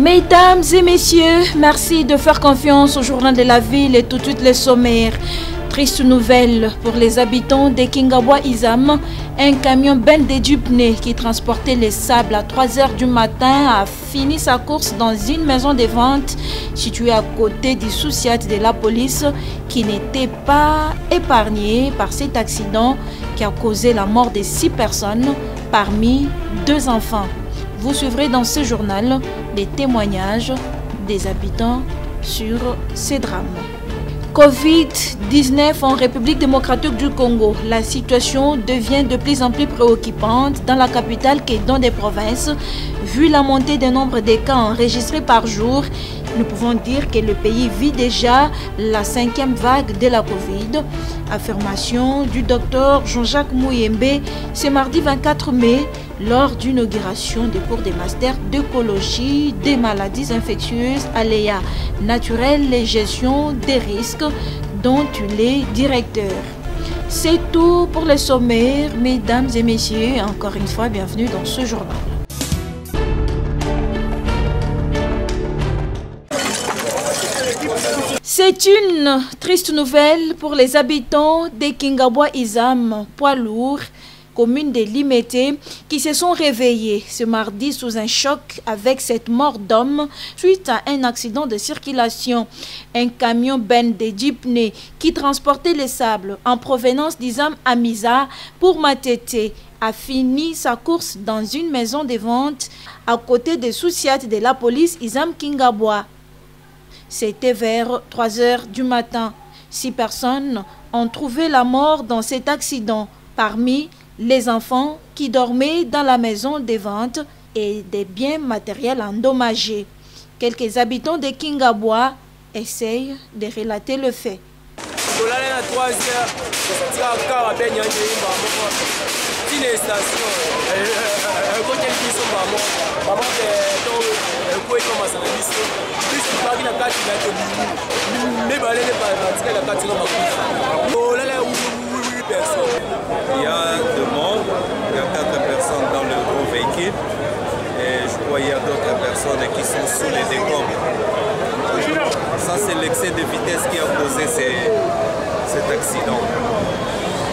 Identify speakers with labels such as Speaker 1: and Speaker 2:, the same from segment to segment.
Speaker 1: Mesdames et messieurs, merci de faire confiance au journal de la ville et tout de suite les sommaires. Triste nouvelle pour les habitants de Kingabwa Izam. Un camion Ben de Dupné qui transportait les sables à 3 h du matin a fini sa course dans une maison de vente située à côté du sous-siat de la police qui n'était pas épargné par cet accident qui a causé la mort de 6 personnes, parmi 2 enfants. Vous suivrez dans ce journal des témoignages des habitants sur ces drames. Covid-19 en République démocratique du Congo. La situation devient de plus en plus préoccupante dans la capitale et dans des provinces. Vu la montée du nombre de cas enregistrés par jour, nous pouvons dire que le pays vit déjà la 5e vague de la Covid. Affirmation du docteur Jean-Jacques Mouyembe ce mardi 24 mai lors d'une inauguration des cours de master d'écologie des maladies infectieuses, aléas naturels et gestion des risques dont il est directeur. C'est tout pour les sommaires, mesdames et messieurs. Encore une fois, bienvenue dans ce journal. C'est une triste nouvelle pour les habitants de Kingabwa Izam, poids lourd, commune de Limete, qui se sont réveillés ce mardi sous un choc avec cette mort d'homme suite à un accident de circulation. Un camion Ben de Dupné qui transportait les sables en provenance d'Izam à Miza pour Matete a fini sa course dans une maison de vente à côté des sous-siat de la police Izam Kingabwa. C'était vers 3 h du matin. 6 personnes ont trouvé la mort dans cet accident, parmi les enfants qui dormaient dans la maison de vente et des biens matériels endommagés. Quelques habitants de Kingabwa essayent de relater le fait.
Speaker 2: Il y a 2 morts, il y a 4 personnes dans le gros véhicule et je crois qu'il y a d'autres personnes qui sont sous les décombres. Ça c'est l'excès de vitesse qui a causé cet accident.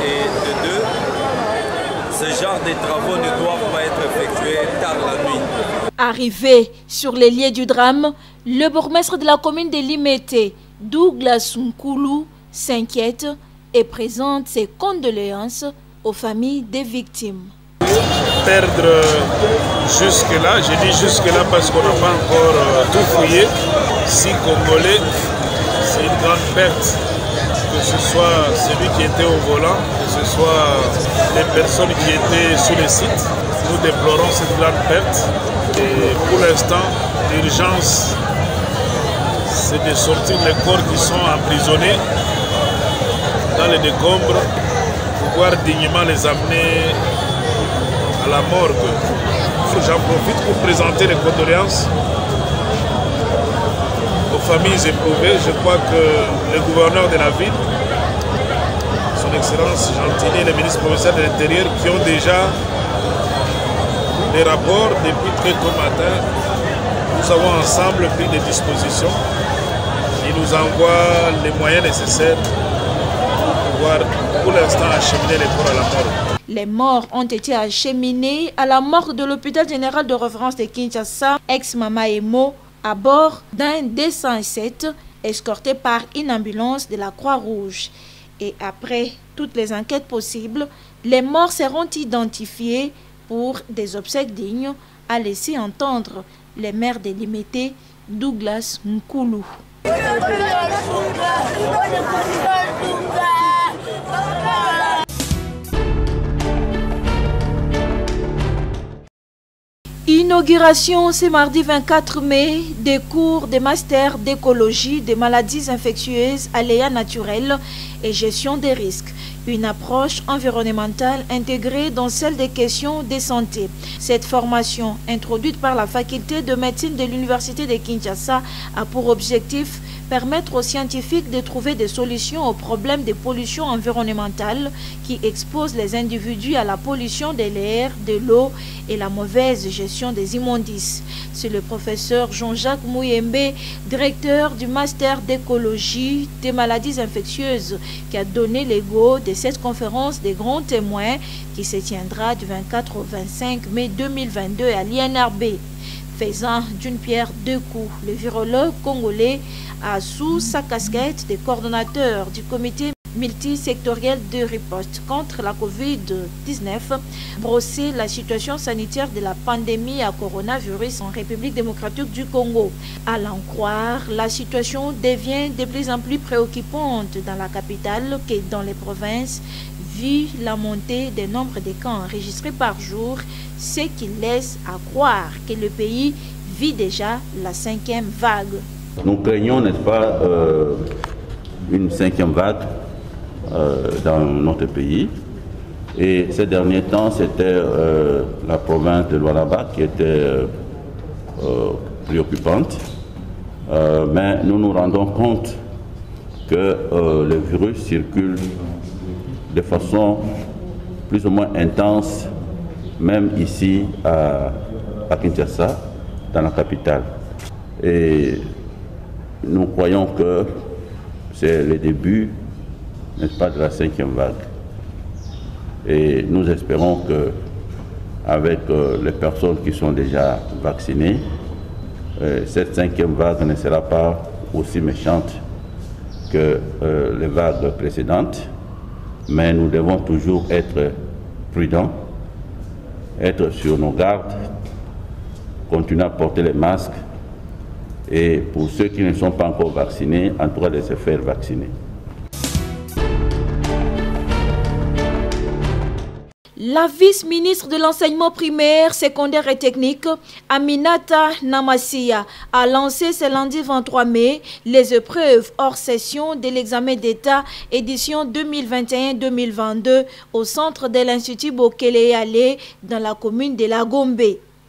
Speaker 2: Et de 2, ce genre de travaux ne doivent pas être effectués tard la nuit.
Speaker 1: Arrivé sur les lieux du drame, le bourgmestre de la commune de Limete, Douglas Nkulu, s'inquiète et présente ses condoléances aux familles des victimes.
Speaker 3: Perdre jusque-là, je dis jusque-là parce qu'on n'a pas encore tout fouillé, 6 Congolais, c'est une grande perte. Que ce soit celui qui était au volant, que ce soit les personnes qui étaient sur le site. Nous déplorons cette grande perte et pour l'instant, l'urgence, c'est de sortir les corps qui sont emprisonnés dans les décombres, pouvoir dignement les amener à la morgue. J'en profite pour présenter les condoléances aux familles éprouvées. Je crois que le gouverneur de la ville, son Excellence Gentilly et le ministre provincial de l'Intérieur qui ont déjà des rapports depuis très tôt matin, nous avons ensemble pris des dispositions. Ils nous envoient les moyens nécessaires pour l'instant acheminer les corps à la morgue.
Speaker 1: Les morts ont été acheminés à la morgue de l'hôpital général de référence de Kinshasa, ex-Mama Emo, à bord d'un D107 escorté par une ambulance de la Croix-Rouge. Et après toutes les enquêtes possibles, les morts seront identifiés pour des obsèques dignes, a laissé entendre les maires de Limete, Douglas Nkulu. Inauguration ce mardi 24 mai des cours de master d'écologie des maladies infectieuses, aléas naturels et gestion des risques. Une approche environnementale intégrée dans celle des questions de santé. Cette formation, introduite par la faculté de médecine de l'Université de Kinshasa, a pour objectif permettre aux scientifiques de trouver des solutions aux problèmes de pollution environnementale qui exposent les individus à la pollution de l'air, de l'eau et la mauvaise gestion des immondices. C'est le professeur Jean-Jacques Mouyembe, directeur du master d'écologie des maladies infectieuses, qui a donné le go de cette conférence des grands témoins qui se tiendra du 24 au 25 mai 2022 à l'INRB. Faisant d'une pierre deux coups, le virologue congolais a sous sa casquette de coordonnateur du comité multisectoriel de riposte contre la COVID-19 brossé la situation sanitaire de la pandémie à coronavirus en République démocratique du Congo. À l'en croire, la situation devient de plus en plus préoccupante dans la capitale que dans les provinces, vu la montée des nombres de cas enregistrés par jour, ce qui laisse à croire que le pays vit déjà la 5e vague.
Speaker 4: Nous craignons, n'est-ce pas, une 5e vague dans notre pays. Et ces derniers temps, c'était la province de Lualaba qui était préoccupante. Mais nous nous rendons compte que le virus circule de façon plus ou moins intense, même ici à Kinshasa, dans la capitale. Et nous croyons que c'est le début, n'est-ce pas, de la 5e vague. Et nous espérons que avec les personnes qui sont déjà vaccinées, cette 5e vague ne sera pas aussi méchante que les vagues précédentes. Mais nous devons toujours être prudents, être sur nos gardes, continuer à porter les masques et pour ceux qui ne sont pas encore vaccinés, en tout cas de se faire vacciner.
Speaker 1: La vice-ministre de l'enseignement primaire, secondaire et technique, Aminata Namassia, a lancé ce lundi 23 mai les épreuves hors session de l'examen d'État édition 2021-2022 au centre de l'Institut Bokele-Yale dans la commune de La Gombe.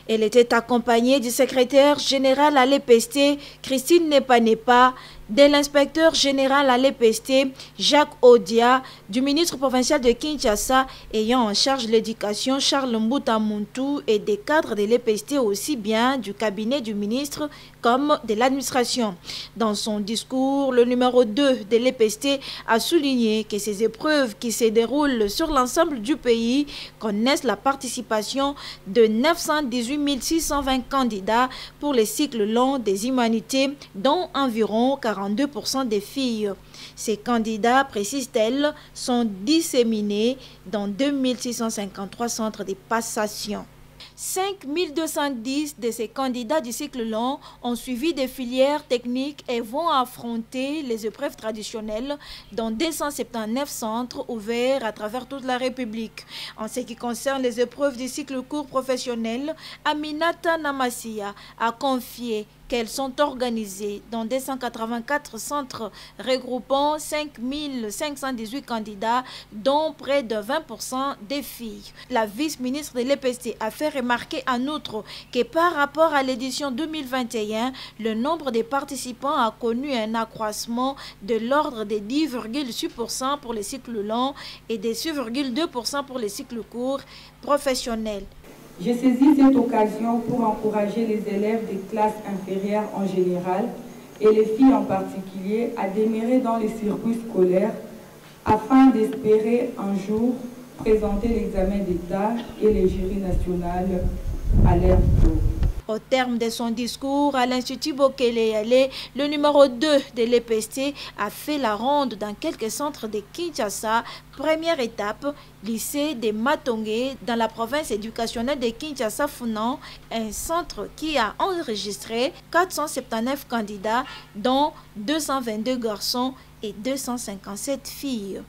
Speaker 1: Elle était accompagnée du secrétaire général à l'EPST, Christine Nepa-Nepa, de l'inspecteur général à l'EPST, Jacques Odia, du ministre provincial de Kinshasa ayant en charge l'éducation, Charles Mbouta Muntu, et des cadres de l'EPST aussi bien du cabinet du ministre comme de l'administration. Dans son discours, le numéro 2 de l'EPST a souligné que ces épreuves qui se déroulent sur l'ensemble du pays connaissent la participation de 918 620 candidats pour les cycles longs des humanités, dont environ 42% des filles. Ces candidats, précise-t-elle, sont disséminés dans 2653 centres de passation. 5210 de ces candidats du cycle long ont suivi des filières techniques et vont affronter les épreuves traditionnelles dans 279 centres ouverts à travers toute la République. En ce qui concerne les épreuves du cycle court professionnel, Aminata Namassia a confié qu'elles sont organisées dans 284 centres regroupant 5518 candidats, dont près de 20% des filles. La vice-ministre de l'EPST a fait remarquer en outre que par rapport à l'édition 2021, le nombre de participants a connu un accroissement de l'ordre de 10,6% pour les cycles longs et de 6,2% pour les cycles courts professionnels.
Speaker 5: J'ai saisi cette occasion pour encourager les élèves des classes inférieures en général et les filles en particulier à demeurer dans les circuits scolaires afin d'espérer un jour présenter l'examen d'État et les jurys nationaux à leur tour.
Speaker 1: Au terme de son discours à l'Institut Bokele-Yale, le numéro 2 de l'EPST a fait la ronde dans quelques centres de Kinshasa. Première étape, lycée de Matongé dans la province éducationnelle de Kinshasa-Funan, un centre qui a enregistré 479 candidats, dont 222 garçons et 257 filles.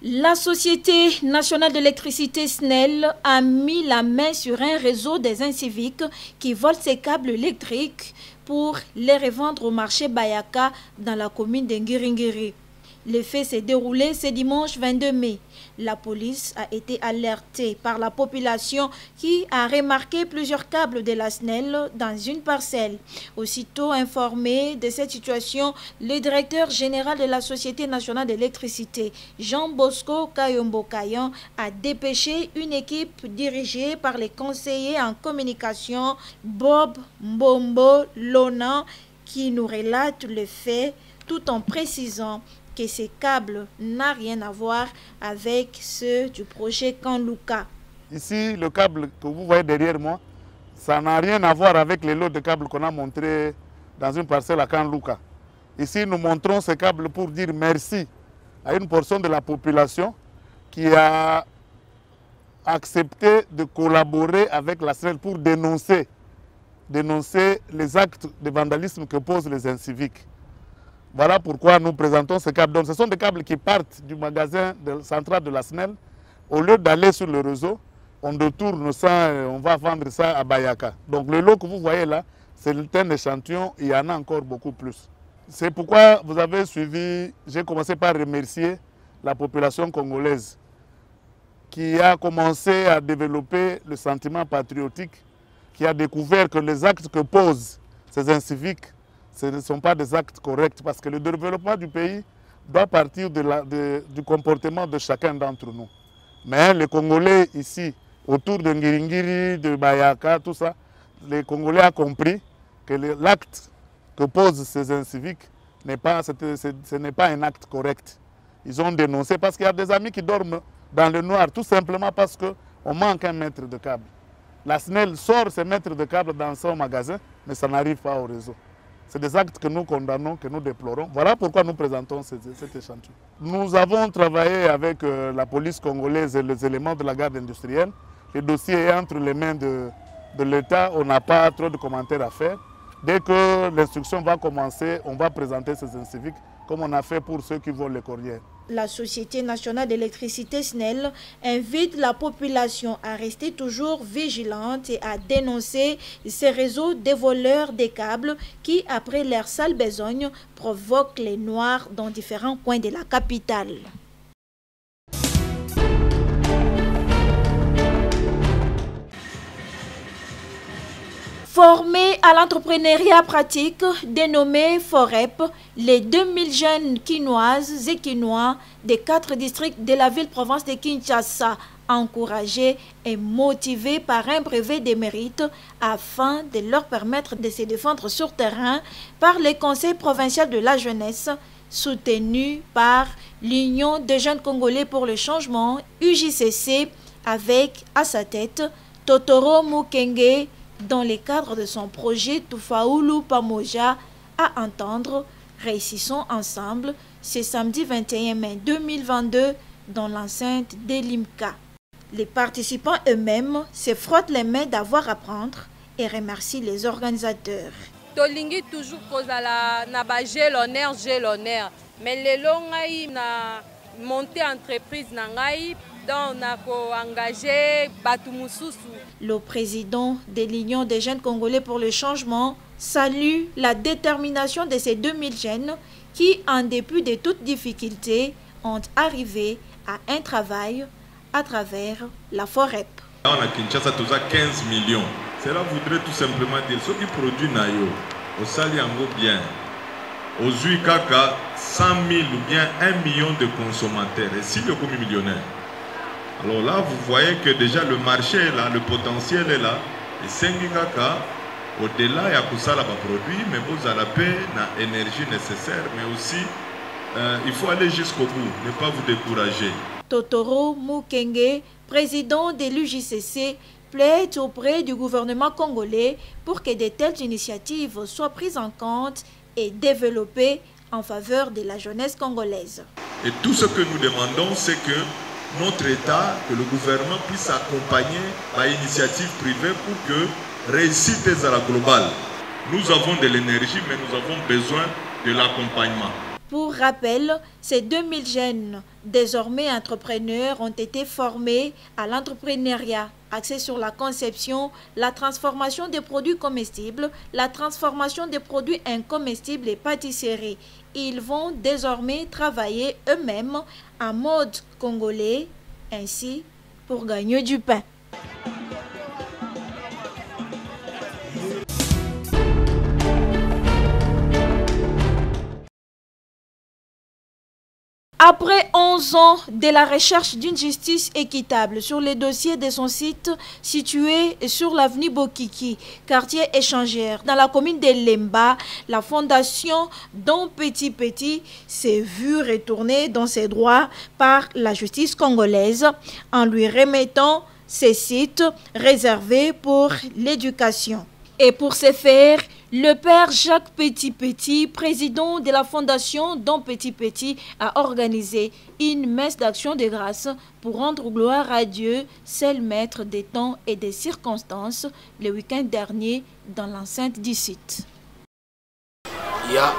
Speaker 1: La Société nationale d'électricité SNEL a mis la main sur un réseau des inciviques qui volent ses câbles électriques pour les revendre au marché Bayaka dans la commune de Ngiringiri. Le fait s'est déroulé ce dimanche 22 mai. La police a été alertée par la population qui a remarqué plusieurs câbles de la SNEL dans une parcelle. Aussitôt informé de cette situation, le directeur général de la Société nationale d'électricité, Jean Bosco Kayombo Kayan, a dépêché une équipe dirigée par les conseillers en communication Bob Mbombo Lona qui nous relate le fait tout en précisant que ces câbles n'ont rien à voir avec ceux du projet Kanluka.
Speaker 6: Ici, le câble que vous voyez derrière moi, ça n'a rien à voir avec les lots de câbles qu'on a montrés dans une parcelle à Kanluka. Ici, nous montrons ces câbles pour dire merci à une portion de la population qui a accepté de collaborer avec la SNEL pour dénoncer les actes de vandalisme que posent les inciviques. Voilà pourquoi nous présentons ces câbles. Donc, ce sont des câbles qui partent du magasin central de la SNEL. Au lieu d'aller sur le réseau, on détourne ça et on va vendre ça à Bayaka. Donc le lot que vous voyez là, c'est un échantillon, il y en a encore beaucoup plus. C'est pourquoi vous avez suivi, j'ai commencé par remercier la population congolaise qui a commencé à développer le sentiment patriotique, qui a découvert que les actes que posent ces inciviques, ce ne sont pas des actes corrects parce que le développement du pays doit partir du comportement de chacun d'entre nous. Mais les Congolais ici, autour de Ngiringiri, de Bayaka, tout ça, les Congolais ont compris que l'acte que posent ces inciviques ce n'est pas un acte correct. Ils ont dénoncé parce qu'il y a des amis qui dorment dans le noir, tout simplement parce qu'on manque un mètre de câble. La SNEL sort ces mètres de câble dans son magasin, mais ça n'arrive pas au réseau. C'est des actes que nous condamnons, que nous déplorons. Voilà pourquoi nous présentons cet échantillon. Nous avons travaillé avec la police congolaise et les éléments de la garde industrielle. Le dossier est entre les mains de l'État, on n'a pas trop de commentaires à faire. Dès que l'instruction va commencer, on va présenter ces inciviques comme on a fait pour ceux qui volent les courriers.
Speaker 1: La Société nationale d'électricité SNEL invite la population à rester toujours vigilante et à dénoncer ces réseaux de voleurs des câbles qui, après leur sale besogne, provoquent les noirs dans différents coins de la capitale. Formés à l'entrepreneuriat pratique dénommé FOREP, les 2000 jeunes Quinoises et Quinois des 4 districts de la ville-province de Kinshasa, encouragés et motivés par un brevet de mérite afin de leur permettre de se défendre sur terrain par le Conseil provincial de la jeunesse, soutenu par l'Union des jeunes congolais pour le changement, UJCC, avec à sa tête Totoro Mukenge, dans le cadre de son projet Tufaulu Pamoja à entendre, réussissons ensemble ce samedi 21 mai 2022 dans l'enceinte d'Elimka. Les participants eux-mêmes se frottent les mains d'avoir à prendre et remercient les organisateurs.
Speaker 7: Tolingi toujours kozala na ba j'ai l'honneur mais les longai na monter entreprise na ngai donc na ko engager batu mususu.
Speaker 1: Le président de l'Union des jeunes congolais pour le changement salue la détermination de ces 2000 jeunes qui, en dépit de toutes difficultés, ont arrivé à un travail à travers la FOREP.
Speaker 8: On a Kinshasa tous à 15 millions. Cela voudrait tout simplement dire ceux qui produisent Nayo, au Saliango bien, aux Zuikaka, 100 000 ou bien 1 million de consommateurs et si le commis millionnaire. Alors là, vous voyez que déjà le marché est là, le potentiel est là. Et 5 Kaka, au-delà, il y a pour ça là produit, mais vous avez la paix, l'énergie nécessaire, mais aussi il faut aller jusqu'au bout, ne pas vous décourager.
Speaker 1: Totoro Mukenge, président de l'UJCC, plaide auprès du gouvernement congolais pour que de telles initiatives soient prises en compte et développées en faveur de la jeunesse congolaise.
Speaker 8: Et tout ce que nous demandons, c'est que notre État, que le gouvernement puisse accompagner par initiative privée pour que réussite à la globale. Nous avons de l'énergie, mais nous avons besoin de l'accompagnement.
Speaker 1: Pour rappel, ces 2000 jeunes, désormais entrepreneurs, ont été formés à l'entrepreneuriat, axés sur la conception, la transformation des produits comestibles, la transformation des produits incomestibles et pâtisseries. ils vont désormais travailler eux-mêmes en mode congolais, ainsi pour gagner du pain. Après 11 ans de la recherche d'une justice équitable sur les dossiers de son site situé sur l'avenue Bokiki, quartier échangère, dans la commune de Lemba, la fondation Don Petit Petit s'est vue retourner dans ses droits par la justice congolaise en lui remettant ces sites réservés pour l'éducation. Et pour ce faire, le père Jacques Petit Petit, président de la fondation Don Petit Petit, a organisé une messe d'action de grâce pour rendre gloire à Dieu, seul maître des temps et des circonstances, le week-end dernier dans l'enceinte du site.
Speaker 9: Il y a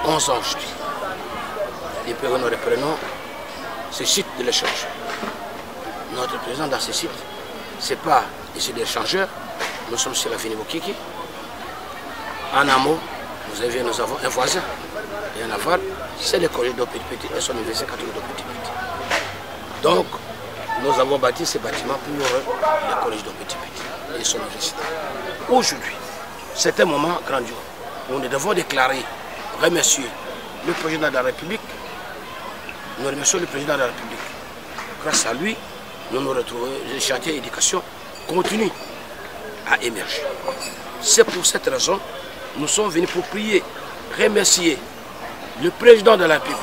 Speaker 9: 11 ans aujourd'hui, et puis nous reprenons ce site de l'échange. Notre présence dans ce site, ce n'est pas ici d'échangeurs, nous sommes sur la Fini Bokiki. En amont, nous avons un voisin. Et en aval, c'est le collège de Petit Petit et son université catholique de Petit Petit. Donc, nous avons bâti ces bâtiments pour le collège de Petit Petit et son université. Aujourd'hui, c'est un moment grandiose où nous devons déclarer, remercier le président de la République. Nous remercions le président de la République. Grâce à lui, nous nous retrouvons, le chantier d'éducation continue à émerger. C'est pour cette raison nous sommes venus pour prier, remercier le président de la République,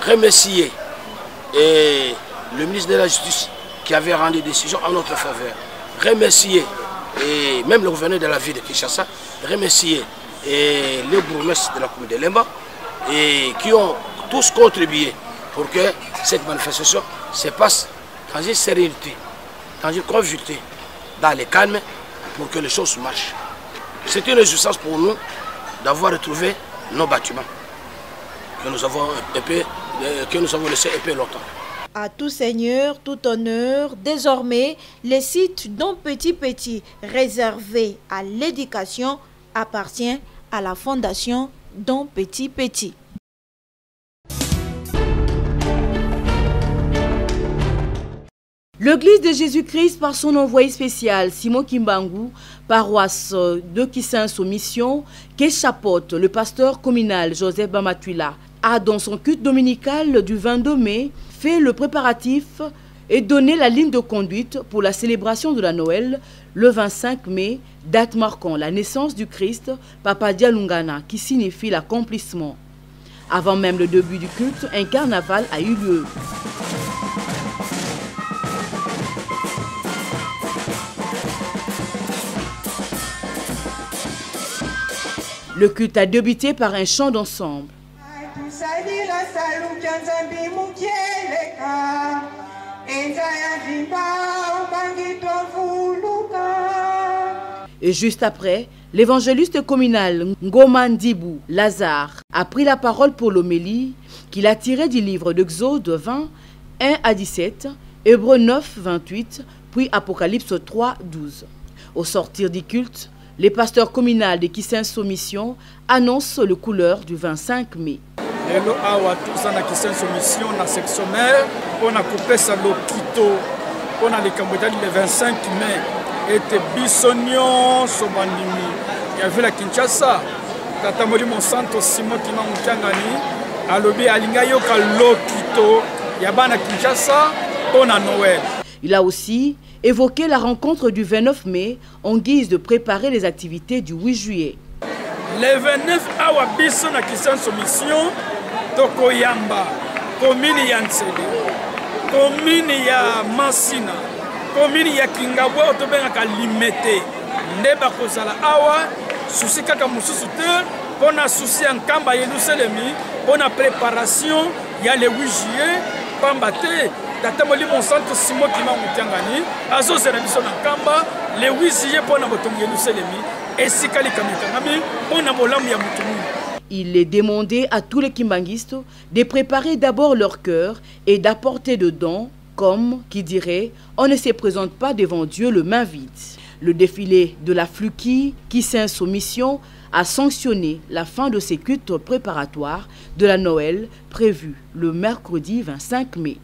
Speaker 9: remercier le ministre de la Justice qui avait rendu des décisions en notre faveur, remercier et même le gouverneur de la ville de Kinshasa, remercier le bourgmestre de la commune de Lemba et qui ont tous contribué pour que cette manifestation se passe dans une sérénité, dans une convivialité, dans le calme, pour que les choses marchent. C'est une réjouissance pour nous d'avoir retrouvé nos bâtiments que nous avons laissés un peu longtemps.
Speaker 1: À tout seigneur, tout honneur, désormais, le site Don Petit Petit réservé à l'éducation appartient à la fondation Don Petit Petit.
Speaker 10: L'Église de Jésus-Christ, par son envoyé spécial, Simon Kimbangu, paroisse de Kisenso-Mission, que chapeaute le pasteur communal Joseph Bamatuila, a dans son culte dominical du 22 mai fait le préparatif et donné la ligne de conduite pour la célébration de la Noël le 25 mai, date marquant la naissance du Christ, Papa Dialungana, qui signifie l'accomplissement. Avant même le début du culte, un carnaval a eu lieu. Le culte a débuté par un chant d'ensemble. Et juste après, l'évangéliste communal Ngoma Ndibou Lazare a pris la parole pour l'homélie qu'il a tirée du livre d'Exode 20, 1 à 17, Hébreux 9, 28, puis Apocalypse 3, 12. Au sortir du culte, les pasteurs communaux de Kisenso-Mission annoncent le couleur du 25 mai.
Speaker 11: Lelo awa tuzana Kisenso-Mission na section mère on a coupé sa lokito on a les cambodgiens le 25 mai et bisonnion sobandimi ya vila Kinshasa tata molimo santo Simon Kima Mukangani alobi alinga yoka lokito ya bana Kinshasa on a Noël.
Speaker 10: Il a aussi évoqué la rencontre du 29 mai en guise de préparer les activités du 8 juillet.
Speaker 11: Le 29 awa biso na Kisenso-Mission tokoyamba commune ya Ntsele, commune ya Masina, commune ya Kingabwa otobengaka Limete nde bakozala awa susi kaka mosusu te mpona susi ya nkamba Yelusalemi mpona préparation ya le 8 juillet pamba te tata molimo santo Simon Kima Mutiangani azozela biso na nkamba le 8 juillet mpona botongi Yelusalemi esika likamikangami mpona bolamu ya mutu mungu.
Speaker 10: Il est demandé à tous les kimbangistes de préparer d'abord leur cœur et d'apporter dedans, comme qui dirait, on ne se présente pas devant Dieu le main vide. Le défilé de la Fluki Kisenso-Mission a sanctionné la fin de ces cultes préparatoires de la Noël prévue le mercredi 25 mai.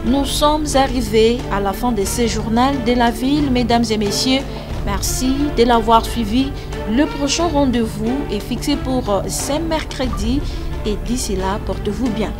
Speaker 1: Nous sommes arrivés à la fin de ce journal de la ville, mesdames et messieurs. Merci de l'avoir suivi. Le prochain rendez-vous est fixé pour ce mercredi et d'ici là, portez-vous bien.